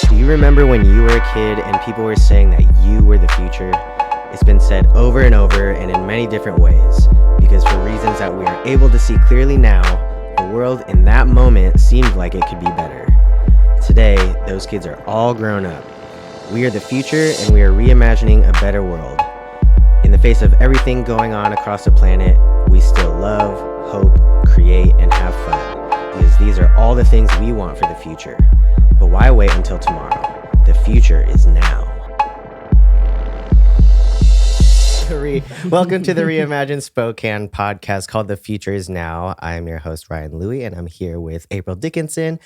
Do you remember when you were a kid and people were saying that you were the future? It's been said over and over and in many different ways, because for reasons that we are able to see clearly now, the world in that moment seemed like it could be better. Today, those kids are all grown up. We are the future and we are reimagining a better world. In the face of everything going on across the planet, we still love, hope, create, and have fun, because these are all the things we want for the future. But why wait until tomorrow? The future is now. Welcome to the Reimagine Spokane podcast called The Future is Now. I'm your host, Ryan Louie, and I'm here with April Dickinson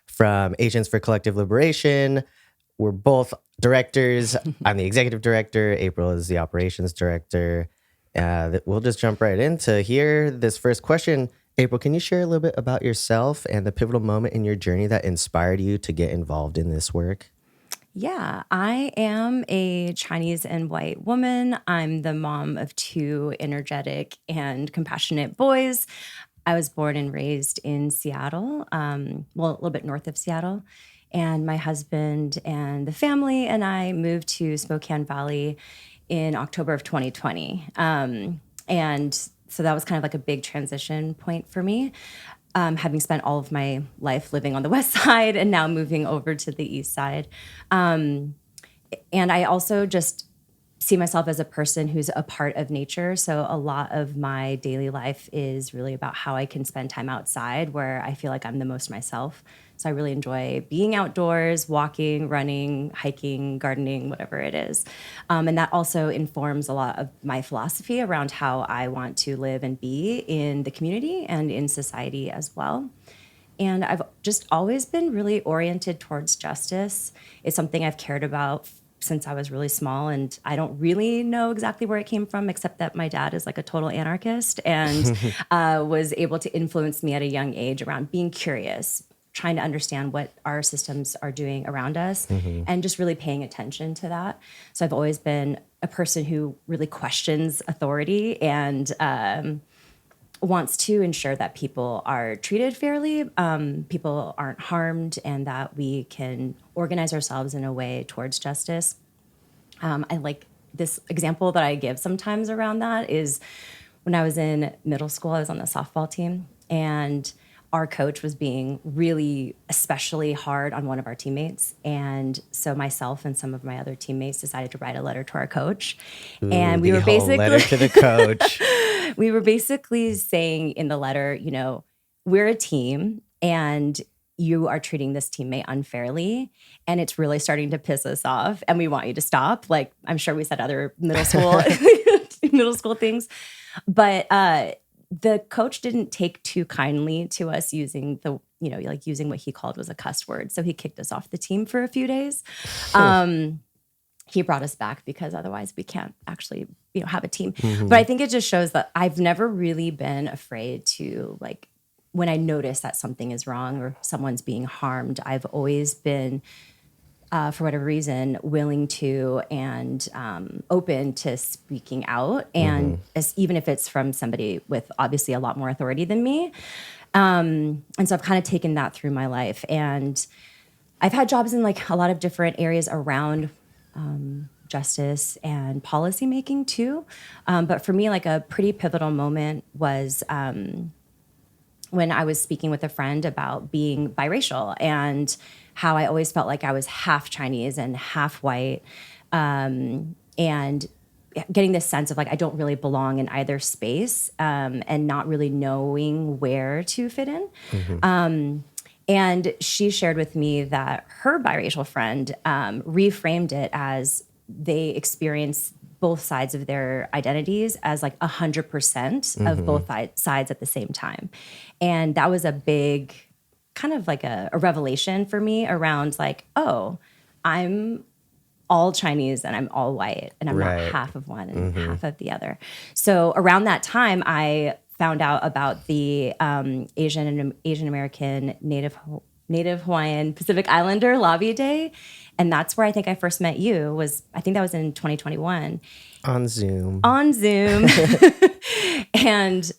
from Agents for Collective Liberation. We're both directors. I'm the executive director. April is the operations director. We'll just jump right into here. This first question. April, can you share a little bit about yourself and the pivotal moment in your journey that inspired you to get involved in this work? Yeah, I am a Chinese and white woman. I'm the mom of two energetic and compassionate boys. I was born and raised in Seattle, a little bit north of Seattle. And my husband and the family and I moved to Spokane Valley in October of 2020. And so that was kind of like a big transition point for me, having spent all of my life living on the west side and now moving over to the east side. And I also just see myself as a person who's a part of nature. So a lot of my daily life is really about how I can spend time outside where I feel like I'm the most myself. So I really enjoy being outdoors, walking, running, hiking, gardening, whatever it is. And that also informs a lot of my philosophy around how I want to live and be in the community and in society as well. And I've just always been really oriented towards justice. It's something I've cared about since I was really small, and I don't really know exactly where it came from, except that my dad is like a total anarchist and was able to influence me at a young age around being curious, trying to understand what our systems are doing around us, and just really paying attention to that. So I've always been a person who really questions authority and wants to ensure that people are treated fairly, people aren't harmed, and that we can organize ourselves in a way towards justice. I like this example that I give sometimes around that is when I was in middle school, I was on the softball team, and our coach was being really especially hard on one of our teammates. And so myself and some of my other teammates decided to write a letter to our coach. And we were basically letter to the coach. We were basically saying in the letter, you know, we're a team and you are treating this teammate unfairly and it's really starting to piss us off and we want you to stop. Like, I'm sure we said other middle school things, but the coach didn't take too kindly to us using using what he called was a cuss word. So he kicked us off the team for a few days. He brought us back because otherwise we can't actually, have a team. But I think it just shows that I've never really been afraid to, like, when I notice that something is wrong or someone's being harmed, I've always been, for whatever reason, willing to and open to speaking out. And even if it's from somebody with obviously a lot more authority than me. And so I've kind of taken that through my life. And I've had jobs in like a lot of different areas around justice and policy making too. But for me, like a pretty pivotal moment was when I was speaking with a friend about being biracial and how I always felt like I was half Chinese and half white, and getting this sense of like I don't really belong in either space, and not really knowing where to fit in. And she shared with me that her biracial friend reframed it as they experience both sides of their identities as like 100% of both sides at the same time. And that was a big kind of like a revelation for me around like, oh, I'm all Chinese and I'm all white and I'm not half of one and half of the other. So around that time, I found out about the Asian American Native Hawaiian Pacific Islander Lobby Day. And that's where I think I first met you I think that was in 2021. On Zoom. And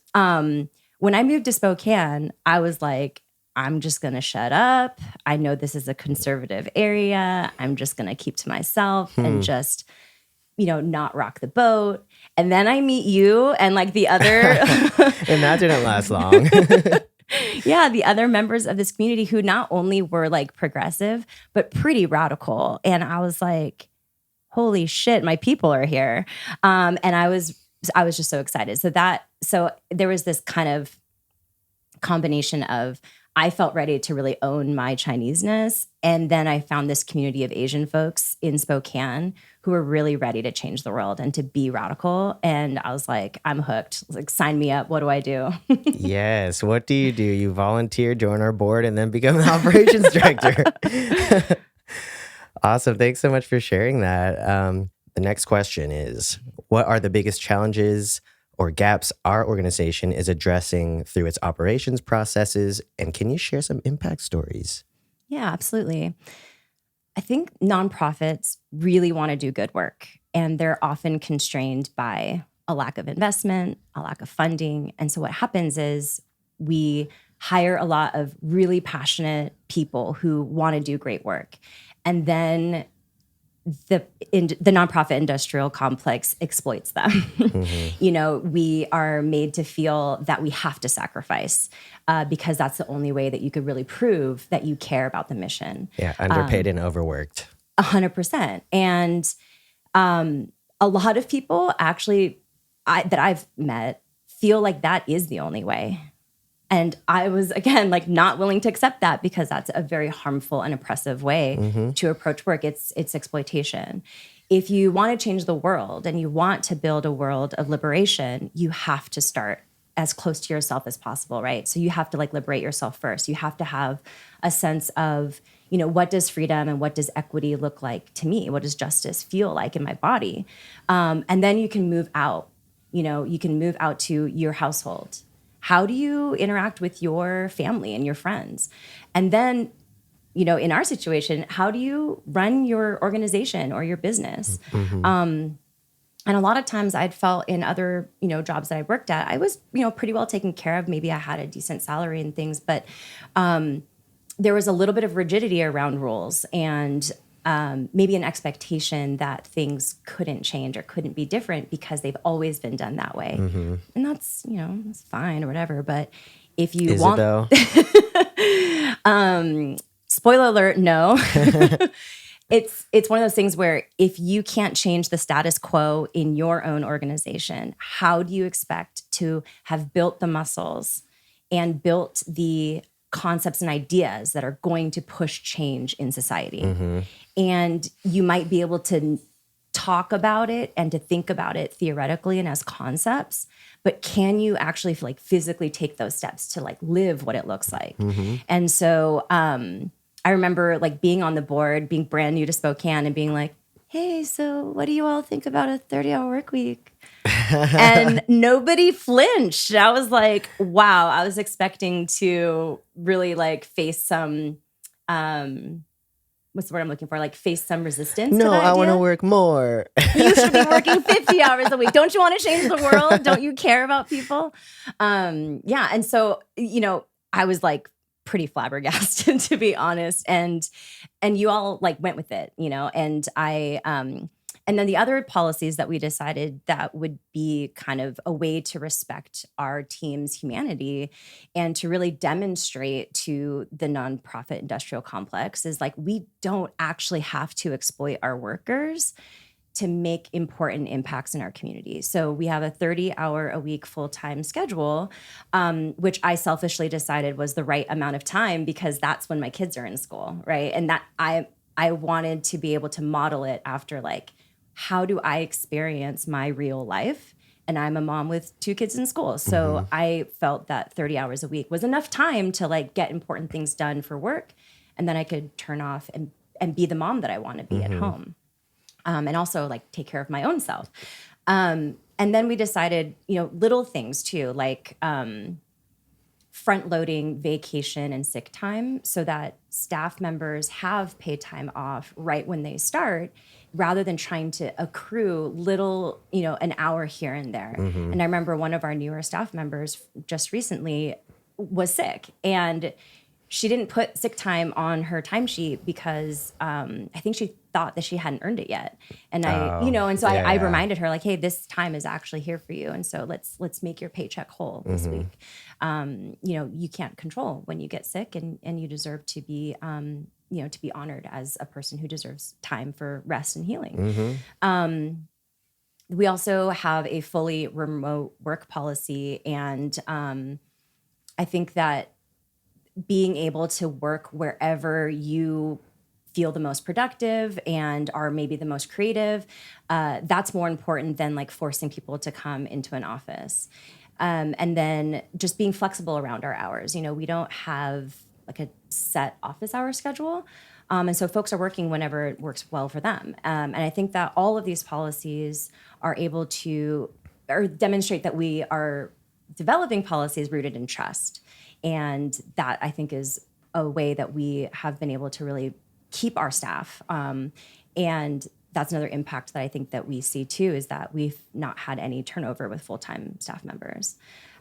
when I moved to Spokane, I was like, I'm just going to shut up. I know this is a conservative area. I'm just going to keep to myself and just, not rock the boat. And then I meet you and like the other. And that didn't last long. Yeah, the other members of this community who not only were like progressive, but pretty radical. And I was like, holy shit, my people are here. And I was just so excited. So there was this kind of combination of I felt ready to really own my Chineseness. And then I found this community of Asian folks in Spokane who were really ready to change the world and to be radical. And I was like, I'm hooked. Like, sign me up. What do I do? Yes. What do? You volunteer, join our board, and then become the operations director. Awesome. Thanks so much for sharing that. The next question is, what are the biggest challenges or gaps our organization is addressing through its operations processes? And can you share some impact stories? Yeah, absolutely. I think nonprofits really want to do good work, and they're often constrained by a lack of investment, a lack of funding. And so what happens is we hire a lot of really passionate people who want to do great work. And then the nonprofit industrial complex exploits them. Mm-hmm. We are made to feel that we have to sacrifice because that's the only way that you could really prove that you care about the mission. Yeah, underpaid and overworked. 100%. And a lot of people actually that I've met feel like that is the only way. And I was, again, like not willing to accept that because that's a very harmful and oppressive way to approach work. It's exploitation. If you want to change the world and you want to build a world of liberation, you have to start as close to yourself as possible, right? So you have to like liberate yourself first. You have to have a sense of, what does freedom and what does equity look like to me? What does justice feel like in my body? And then you can move out. You can move out to your household. How do you interact with your family and your friends? And then, in our situation, how do you run your organization or your business? Mm-hmm. And a lot of times I'd felt in other, jobs that I worked at, I was, pretty well taken care of. Maybe I had a decent salary and things, but there was a little bit of rigidity around rules and maybe an expectation that things couldn't change or couldn't be different because they've always been done that way. Mm-hmm. And that's, it's fine or whatever. But if you Is want, it though? Spoiler alert, no. It's one of those things where if you can't change the status quo in your own organization, how do you expect to have built the muscles and built the concepts and ideas that are going to push change in society? Mm-hmm. And you might be able to talk about it and to think about it theoretically and as concepts, but can you actually like physically take those steps to like live what it looks like? Mm-hmm. And so I remember like being on the board, being brand new to Spokane and being like, hey, so what do you all think about a 30-hour work week? And nobody flinched. I was like, wow, I was expecting to really like face some, what's the word I'm looking for? Like face some resistance. No, to that I want to idea. work more. You should be working 50 hours a week. Don't you want to change the world? Don't you care about people? Yeah. And so, I was like pretty flabbergasted, to be honest. And you all like went with it, and and then the other policies that we decided that would be kind of a way to respect our team's humanity and to really demonstrate to the nonprofit industrial complex is like, we don't actually have to exploit our workers to make important impacts in our community. So we have a 30-hour a week full-time schedule, which I selfishly decided was the right amount of time because that's when my kids are in school, right? And that I wanted to be able to model it after like, how do I experience my real life? And I'm a mom with 2 kids in school. So I felt that 30 hours a week was enough time to like get important things done for work. And then I could turn off and be the mom that I want to be at home. And also like take care of my own self. And then we decided, little things too, like front loading vacation and sick time so that staff members have paid time off right when they start, rather than trying to accrue little, an hour here and there. And I remember one of our newer staff members just recently was sick, and she didn't put sick time on her timesheet because I think she thought that she hadn't earned it yet. And I reminded her, like, hey, this time is actually here for you. And so let's make your paycheck whole this week. You can't control when you get sick, and you deserve to be, to be honored as a person who deserves time for rest and healing. We also have a fully remote work policy. And I think that being able to work wherever you feel the most productive and are maybe the most creative, that's more important than like forcing people to come into an office. And then just being flexible around our hours. We don't have like a set office hour schedule. And so folks are working whenever it works well for them. And I think that all of these policies are able to or demonstrate that we are developing policies rooted in trust. And that, I think, is a way that we have been able to really keep our staff. And that's another impact that I think that we see too, is that we've not had any turnover with full-time staff members.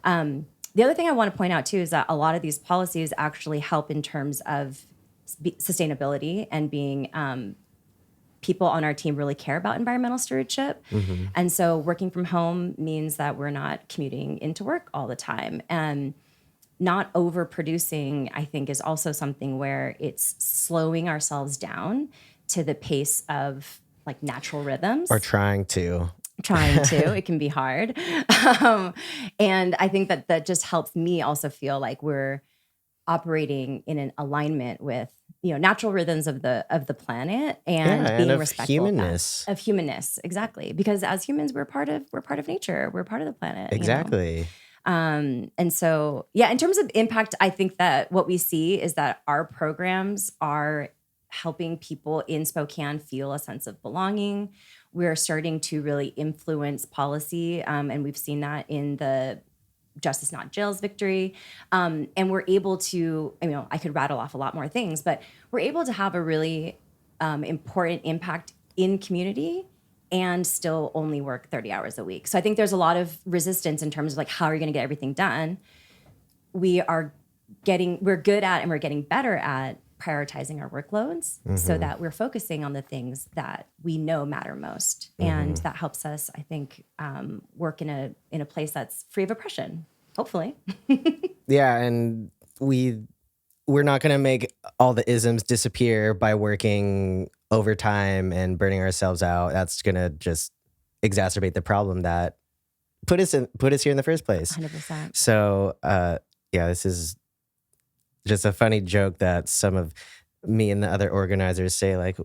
The other thing I want to point out too is that a lot of these policies actually help in terms of sustainability and being people on our team really care about environmental stewardship. And so working from home means that we're not commuting into work all the time. And not overproducing, I think, is also something where it's slowing ourselves down to the pace of like natural rhythms. Or trying to. It can be hard. And I think that just helps me also feel like we're operating in an alignment with natural rhythms of the planet and being respectful of humanness. Exactly. Because as humans, we're part of nature. We're part of the planet. Exactly. And so, in terms of impact, I think that what we see is that our programs are helping people in Spokane feel a sense of belonging. We're starting to really influence policy, and we've seen that in the Justice Not Jails victory. And we're able to, I could rattle off a lot more things, but we're able to have a really important impact in community and still only work 30 hours a week. So I think there's a lot of resistance in terms of like, how are you going to get everything done? We're good at and we're getting better at prioritizing our workloads so that we're focusing on the things that we know matter most. And that helps us, I think, work in a place that's free of oppression, hopefully. Yeah, and we're not going to make all the isms disappear by working overtime and burning ourselves out. That's going to just exacerbate the problem that put us here in the first place. 100%. So, this is just a funny joke that some of me and the other organizers say, like,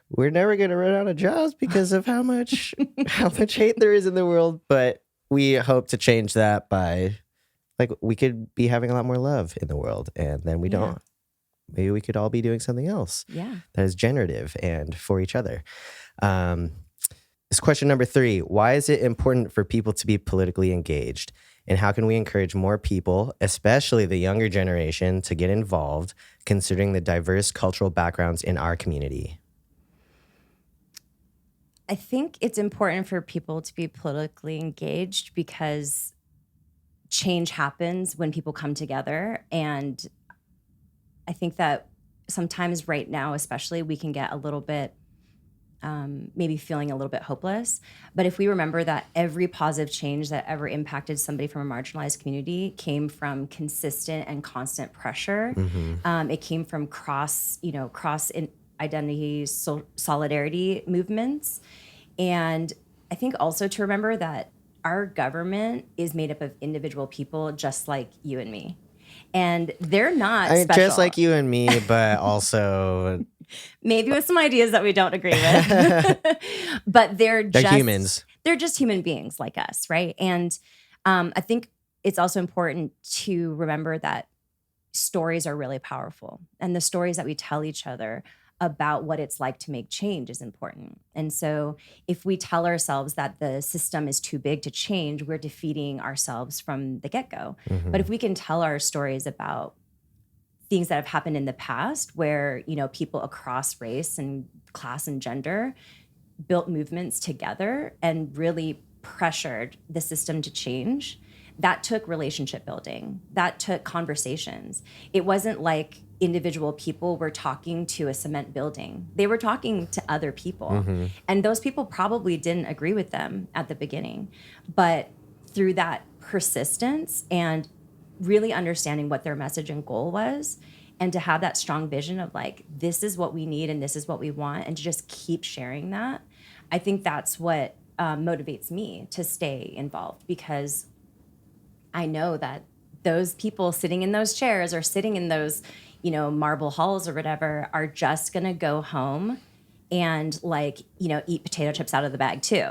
we're never going to run out of jobs because of how much hate there is in the world. But we hope to change that by, like, we could be having a lot more love in the world, and then we don't. Maybe we could all be doing something else that is generative and for each other. This question number 3, why is it important for people to be politically engaged? And how can we encourage more people, especially the younger generation, to get involved, considering the diverse cultural backgrounds in our community? I think it's important for people to be politically engaged because change happens when people come together. And I think that sometimes right now, especially, we can get a little bit, maybe feeling a little bit hopeless. But if we remember that every positive change that ever impacted somebody from a marginalized community came from consistent and constant pressure, it came from cross identity solidarity movements. And I think also to remember that our government is made up of individual people just like you and me. And they're not special. Just like you and me, but also maybe with some ideas that we don't agree with. But they're humans. They're just human beings like us, right? And I think it's also important to remember that stories are really powerful. And the stories that we tell each other about what it's like to make change is important. And so if we tell ourselves that the system is too big to change, we're defeating ourselves from the get-go. But if we can tell our stories about things that have happened in the past where, people across race and class and gender built movements together and really pressured the system to change, that took relationship building. That took conversations. It wasn't like individual people were talking to a cement building. They were talking to other people. And those people probably didn't agree with them at the beginning. But through that persistence and really understanding what their message and goal was, and to have that strong vision of like, this is what we need and this is what we want, and to just keep sharing that, I think that's what motivates me to stay involved, because I know that those people sitting in those chairs or sitting in those, marble halls or whatever are just going to go home and eat potato chips out of the bag too.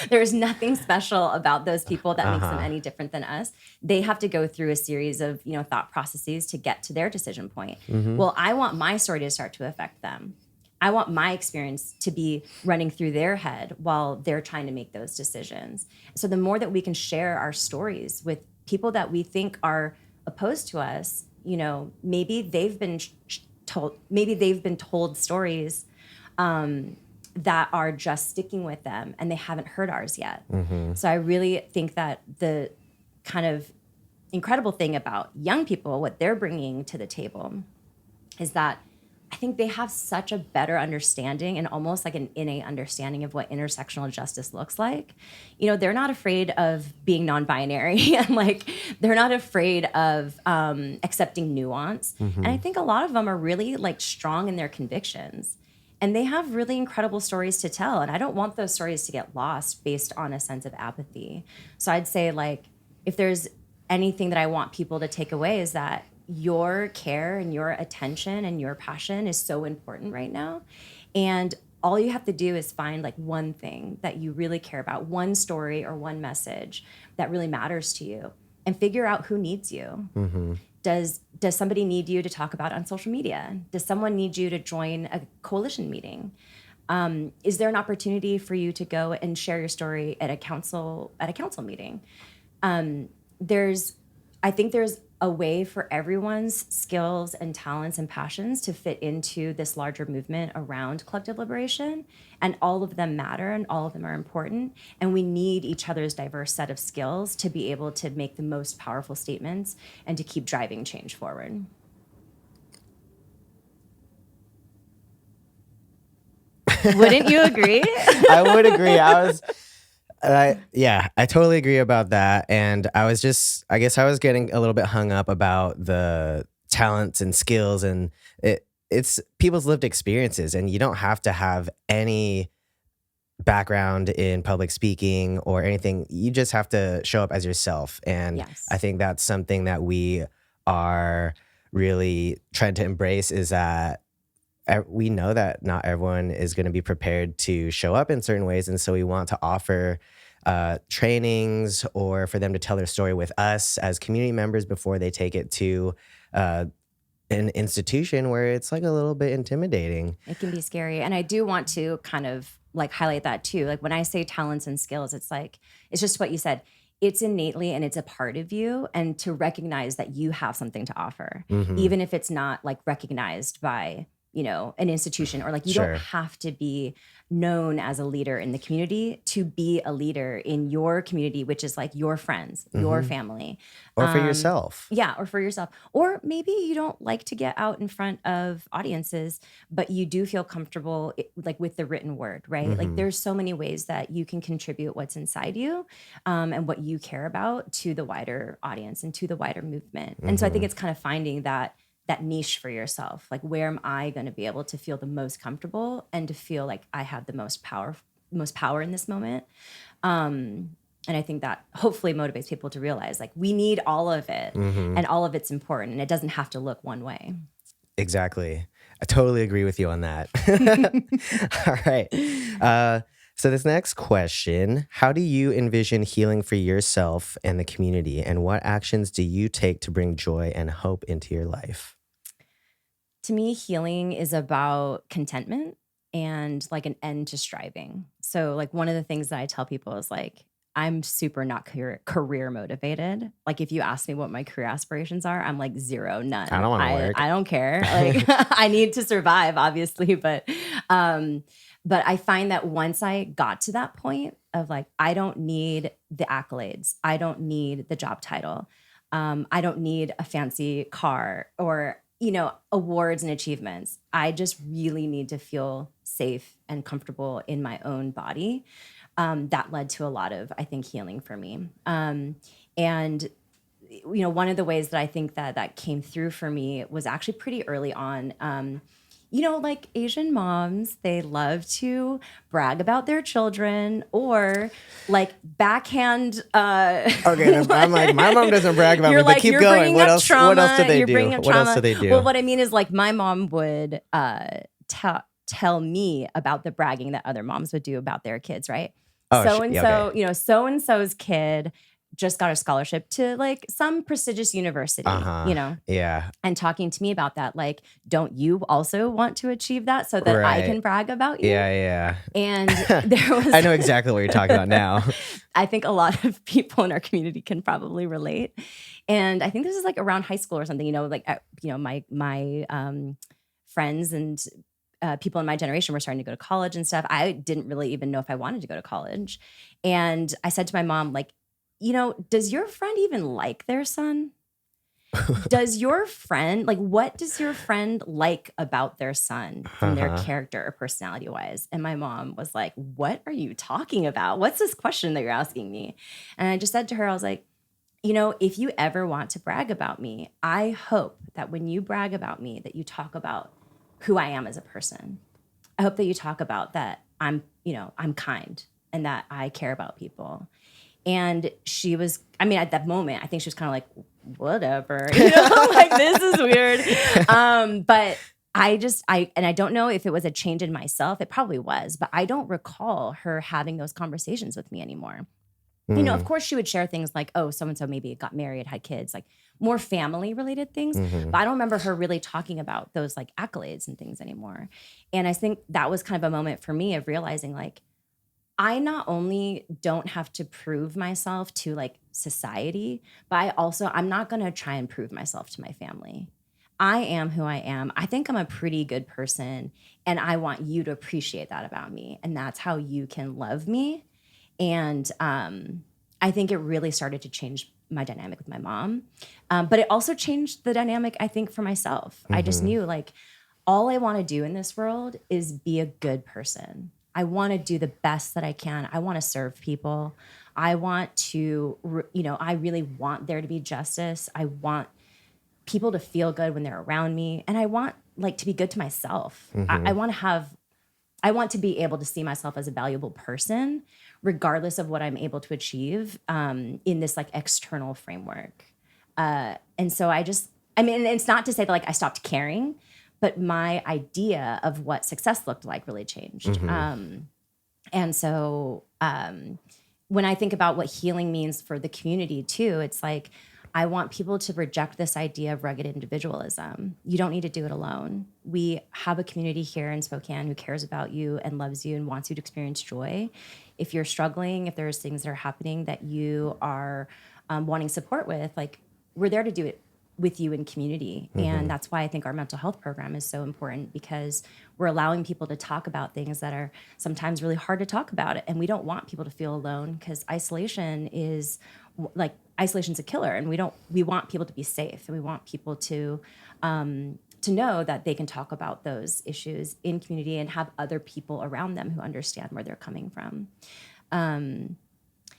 There's nothing special about those people that makes them any different than us. They have to go through a series of, thought processes to get to their decision point. Well, I want my story to start to affect them. I want my experience to be running through their head while they're trying to make those decisions. So the more that we can share our stories with people that we think are opposed to us, maybe they've been told stories that are just sticking with them and they haven't heard ours yet. So I really think that the kind of incredible thing about young people, what they're bringing to the table, is that I think they have such a better understanding and almost like an innate understanding of what intersectional justice looks like. They're not afraid of being non-binary and they're not afraid of accepting nuance. And I think a lot of them are really strong in their convictions. And they have really incredible stories to tell. And I don't want those stories to get lost based on a sense of apathy. So I'd say if there's anything that I want people to take away is that your care and your attention and your passion is so important right now. And all you have to do is find one thing that you really care about, one story or one message that really matters to you, and figure out who needs you. Does somebody need you to talk about it on social media? Does someone need you to join a coalition meeting? Is there an opportunity for you to go and share your story at a council meeting? I think there's a way for everyone's skills and talents and passions to fit into this larger movement around collective liberation. And all of them matter and all of them are important. And we need each other's diverse set of skills to be able to make the most powerful statements and to keep driving change forward. Wouldn't you agree? I would agree. I totally agree about that. And I guess I was getting a little bit hung up about the talents and skills, and it's people's lived experiences, and you don't have to have any background in public speaking or anything. You just have to show up as yourself. And Yes. I think that's something that we are really trying to embrace, is that we know that not everyone is going to be prepared to show up in certain ways. And so we want to offer trainings, or for them to tell their story with us as community members before they take it to an institution where it's a little bit intimidating. It can be scary. And I do want to kind of highlight that too. When I say talents and skills, it's just what you said. It's innately and it's a part of you, and to recognize that you have something to offer, even if it's not recognized by an institution, or you Sure. don't have to be known as a leader in the community to be a leader in your community, which is your friends, your family. Or for yourself. Yeah, or for yourself. Or maybe you don't like to get out in front of audiences, but you do feel comfortable with the written word, right? There's so many ways that you can contribute what's inside you and what you care about to the wider audience and to the wider movement. And so I think it's kind of finding that niche for yourself. Where am I going to be able to feel the most comfortable and to feel like I have the most power in this moment? And I think that hopefully motivates people to realize we need all of it, and all of it's important, and it doesn't have to look one way. Exactly. I totally agree with you on that. All right. So this next question, how do you envision healing for yourself and the community, and what actions do you take to bring joy and hope into your life? To me, healing is about contentment and an end to striving. So one of the things that I tell people is I'm super not career motivated. If you ask me what my career aspirations are, I'm 0, none. I don't want to work. I don't care. I need to survive, obviously, but I find that once I got to that point, of like, I don't need the accolades. I don't need the job title. I don't need a fancy car or, awards and achievements. I just really need to feel safe and comfortable in my own body. That led to a lot of, I think, healing for me. And one of the ways that I think that came through for me was actually pretty early on. Like Asian moms, they love to brag about their children or like backhand. Okay, I'm like, my mom doesn't brag about me, but keep you're going. What else? Trauma, what else do they you're do? bringing up What else trauma. do they do? Well, what I mean is like my mom would tell me about the bragging that other moms would do about their kids, right? Oh, so-and-so, okay. So-and-so's kid just got a scholarship to like some prestigious university, Yeah. and talking to me about that. Like, don't you also want to achieve that so that I can brag about you? Yeah. And there was, I know exactly what you're talking about now. I think a lot of people in our community can probably relate. And I think this is like around high school or something, my friends and people in my generation were starting to go to college and stuff. I didn't really even know if I wanted to go to college. And I said to my mom, like, does your friend even like their son? Does your friend, like, what does your friend like about their son from their character or personality wise? And my mom was like, what are you talking about? What's this question that you're asking me? And I just said to her, I was like, if you ever want to brag about me, I hope that when you brag about me, that you talk about who I am as a person. I hope that you talk about that I'm kind and that I care about people. And she was, at that moment, I think she was kind of like, whatever, like, this is weird. But I don't know if it was a change in myself. It probably was, but I don't recall her having those conversations with me anymore. Of course she would share things like, oh, so-and-so maybe got married, had kids, like more family related things. But I don't remember her really talking about those like accolades and things anymore. And I think that was kind of a moment for me of realizing like, I not only don't have to prove myself to like society, but I'm not going to try and prove myself to my family. I am who I am. I think I'm a pretty good person, and I want you to appreciate that about me. And that's how you can love me. And I think it really started to change my dynamic with my mom. But it also changed the dynamic, I think, for myself. I just knew like all I want to do in this world is be a good person. I want to do the best that I can. I want to serve people. I want to, I really want there to be justice. I want people to feel good when they're around me. And I want like to be good to myself. I want to be able to see myself as a valuable person, regardless of what I'm able to achieve in this like external framework. And so it's not to say that like I stopped caring, but my idea of what success looked like really changed. And so when I think about what healing means for the community too, it's like, I want people to reject this idea of rugged individualism. You don't need to do it alone. We have a community here in Spokane who cares about you and loves you and wants you to experience joy. If you're struggling, if there's things that are happening that you are wanting support with, like, we're there to do it with you in community. And that's why I think our mental health program is so important, because we're allowing people to talk about things that are sometimes really hard to talk about. And we don't want people to feel alone, because isolation's a killer. And we want people to be safe, and we want people to know that they can talk about those issues in community and have other people around them who understand where they're coming from. And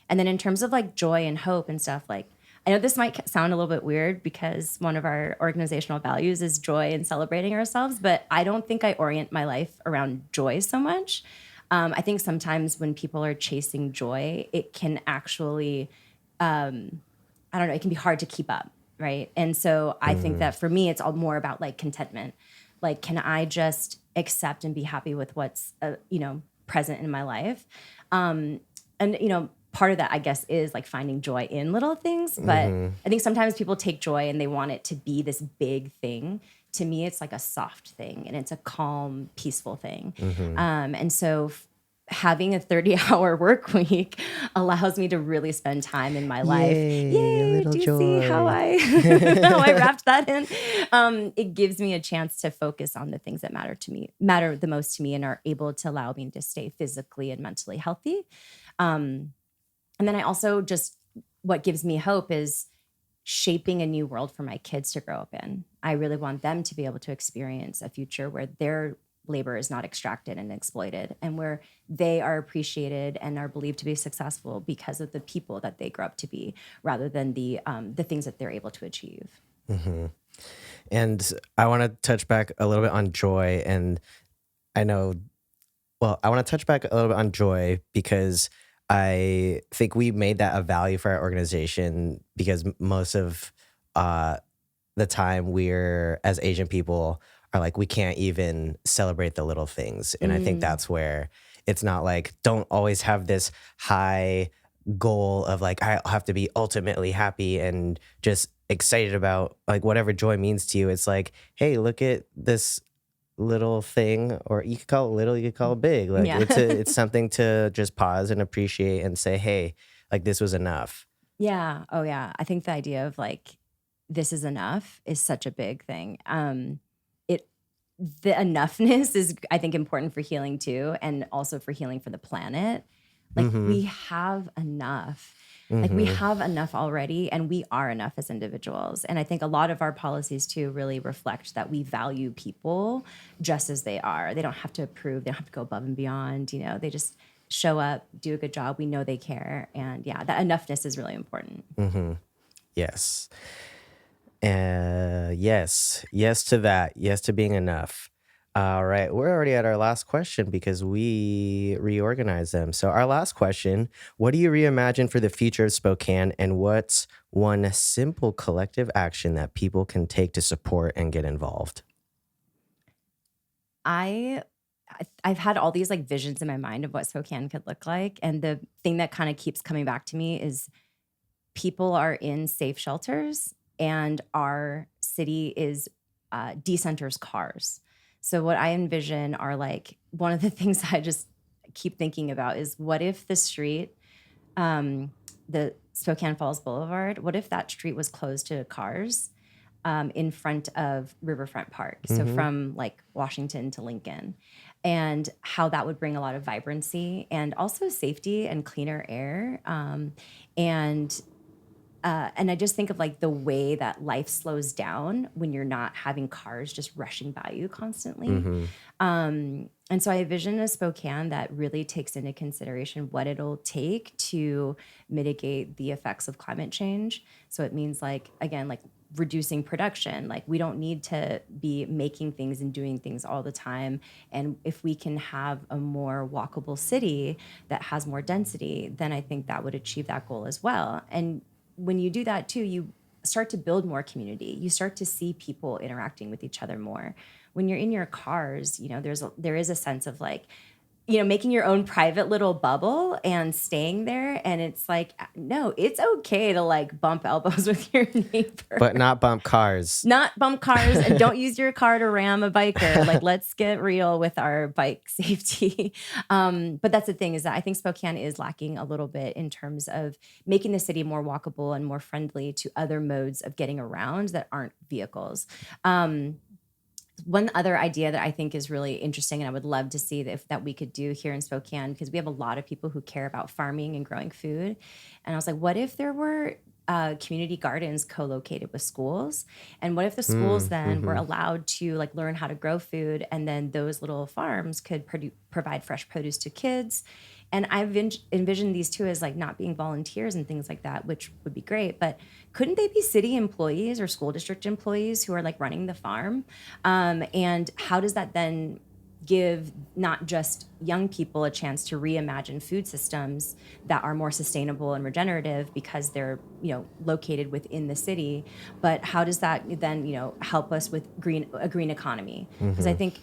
then in terms of like joy and hope and stuff, like, I know this might sound a little bit weird because one of our organizational values is joy and celebrating ourselves, but I don't think I orient my life around joy so much. I think sometimes when people are chasing joy, it can actually, it can be hard to keep up, right? And so I think that for me, it's all more about like contentment. Like, can I just accept and be happy with what's, present in my life? Part of that, I guess, is like finding joy in little things. But I think sometimes people take joy and they want it to be this big thing. To me, it's like a soft thing, and it's a calm, peaceful thing. And so having a 30-hour work week allows me to really spend time in my life. Yay! Do you see how I wrapped that in? It gives me a chance to focus on the things that matter the most to me, and are able to allow me to stay physically and mentally healthy. And then I also just, what gives me hope is shaping a new world for my kids to grow up in. I really want them to be able to experience a future where their labor is not extracted and exploited, and where they are appreciated and are believed to be successful because of the people that they grow up to be, rather than the things that they're able to achieve. And I want to touch back a little bit on joy. And I know, well, I want to touch back a little bit on joy because I think we made that a value for our organization because most of the time we're, as Asian people, are like, we can't even celebrate the little things. And I think that's where it's not like, don't always have this high goal of like, I have to be ultimately happy and just excited about like whatever joy means to you. It's like, hey, look at this little thing, or you could call it little, you could call it big. Like Yeah. it's something to just pause and appreciate and say, hey, like this was enough. Yeah. Oh, yeah. I think the idea of like, this is enough is such a big thing. It the enoughness is, I think, important for healing too, and also for healing for the planet. Like we have enough. Like we have enough already, and we are enough as individuals. And I think a lot of our policies too really reflect that we value people just as they are. They don't have to approve. They don't have to go above and beyond. You know, they just show up, do a good job. We know they care, and yeah, that enoughness is really important. Yes. Yes to that. Yes to being enough. All right. We're already at our last question because we reorganized them. So, our last question: what do you reimagine for the future of Spokane, and what's one simple collective action that people can take to support and get involved? I've had all these like visions in my mind of what Spokane could look like, and the thing that kind of keeps coming back to me is people are in safe shelters, and our city is decenters cars. So what I envision are like, one of the things I just keep thinking about is, what if the street, the Spokane Falls Boulevard, what if that street was closed to cars in front of Riverfront Park? So from like Washington to Lincoln, and how that would bring a lot of vibrancy and also safety and cleaner air. And I just think of like the way that life slows down when you're not having cars just rushing by you constantly. And so I envision a Spokane that really takes into consideration what it'll take to mitigate the effects of climate change. So it means like, again, like reducing production. Like we don't need to be making things and doing things all the time. And if we can have a more walkable city that has more density, then I think that would achieve that goal as well. And when you do that too, you start to build more community. You start to see people interacting with each other more. When you're in your cars, you know, there is a sense of like, you know, making your own private little bubble and staying there. And it's like, no, it's okay to like bump elbows with your neighbor. But not bump cars. Not bump cars, and don't use your car to ram a biker. Like, let's get real with our bike safety. But that's the thing, is that I think Spokane is lacking a little bit in terms of making the city more walkable and more friendly to other modes of getting around that aren't vehicles. One other idea that I think is really interesting, and I would love to see that we could do here in Spokane, because we have a lot of people who care about farming and growing food. And I was like, what if there were community gardens co-located with schools? And what if the schools then were allowed to like learn how to grow food, and then those little farms could provide fresh produce to kids? And I've envisioned these two as like not being volunteers and things like that, which would be great. But couldn't they be city employees or school district employees who are like running the farm? And how does that then give not just young people a chance to reimagine food systems that are more sustainable and regenerative because they're, you know, located within the city, but how does that then, you know, help us with a green economy? Because I think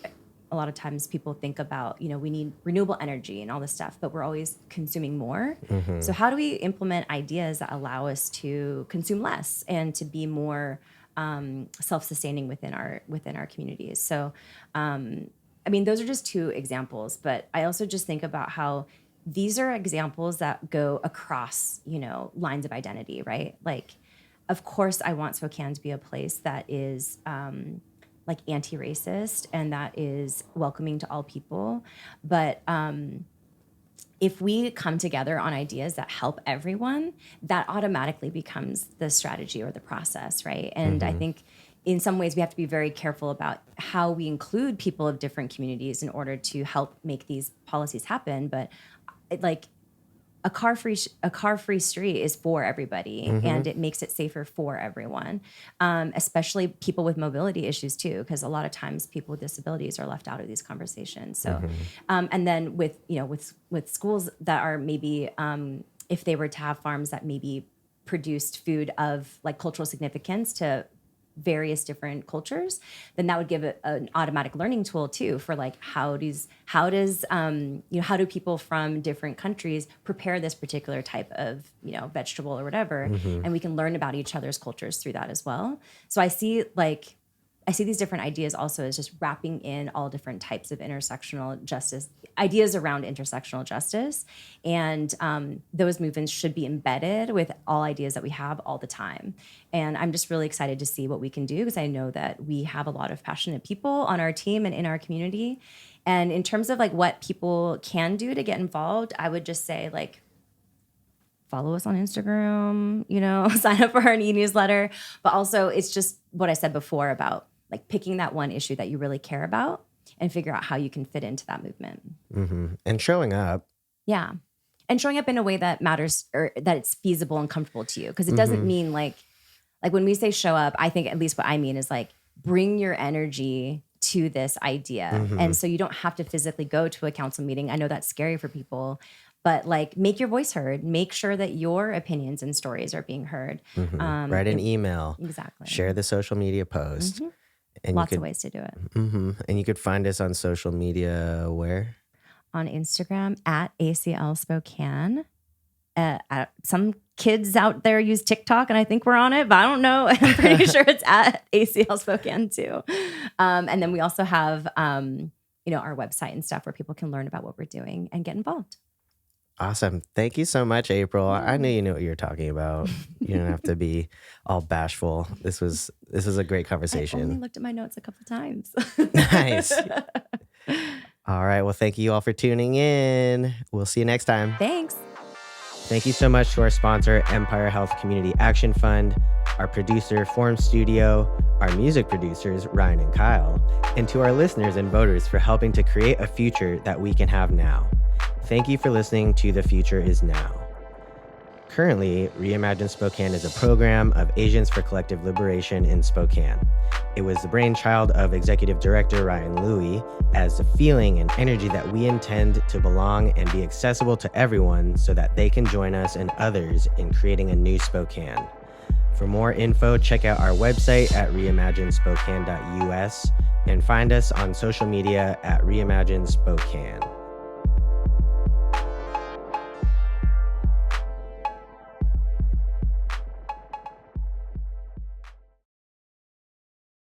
a lot of times people think about, you know, we need renewable energy and all this stuff, but we're always consuming more. So how do we implement ideas that allow us to consume less and to be more self-sustaining within our communities? So, I mean, those are just two examples, but I also just think about how these are examples that go across, you know, lines of identity, right? Like, of course, I want Spokane to be a place that is like anti-racist and that is welcoming to all people. But if we come together on ideas that help everyone, that automatically becomes the strategy or the process, right? And I think in some ways we have to be very careful about how we include people of different communities in order to help make these policies happen. But like a car-free street is for everybody, and it makes it safer for everyone, especially people with mobility issues too, because a lot of times people with disabilities are left out of these conversations. So, and then with schools that are maybe, if they were to have farms that maybe produced food of like cultural significance to various different cultures, then that would give it an automatic learning tool too for like how do people from different countries prepare this particular type of vegetable or whatever, and we can learn about each other's cultures through that as well. So I see these different ideas also as just wrapping in all different types of intersectional justice, ideas around intersectional justice. And those movements should be embedded with all ideas that we have all the time. And I'm just really excited to see what we can do, because I know that we have a lot of passionate people on our team and in our community. And in terms of like what people can do to get involved, I would just say like, follow us on Instagram, sign up for our e-newsletter. But also it's just what I said before about like picking that one issue that you really care about and figure out how you can fit into that movement. And showing up. Yeah. And showing up in a way that matters, or that it's feasible and comfortable to you. Because it doesn't mean like when we say show up, I think at least what I mean is like bring your energy to this idea. And so you don't have to physically go to a council meeting. I know that's scary for people, but like make your voice heard. Make sure that your opinions and stories are being heard. Write an email. Exactly. Share the social media post. And lots of ways to do it. And you could find us on social media where? On Instagram at ACL Spokane. Some kids out there use TikTok, and I think we're on it, but I don't know. I'm pretty sure it's at ACL Spokane too. And then we also have our website and stuff where people can learn about what we're doing and get involved. Awesome. Thank you so much, April. I knew you knew what you were talking about. You don't have to be all bashful. This was a great conversation. I only looked at my notes a couple times. Nice. All right. Well, thank you all for tuning in. We'll see you next time. Thanks. Thank you so much to our sponsor, Empire Health Community Action Fund, our producer, Form Studio, our music producers, Ryan and Kyle, and to our listeners and voters for helping to create a future that we can have now. Thank you for listening to The Future Is Now. Currently, Reimagine Spokane is a program of Asians for Collective Liberation in Spokane. It was the brainchild of Executive Director Ryan Louie as the feeling and energy that we intend to belong and be accessible to everyone so that they can join us and others in creating a new Spokane. For more info, check out our website at reimaginespokane.us and find us on social media at Reimagine Spokane.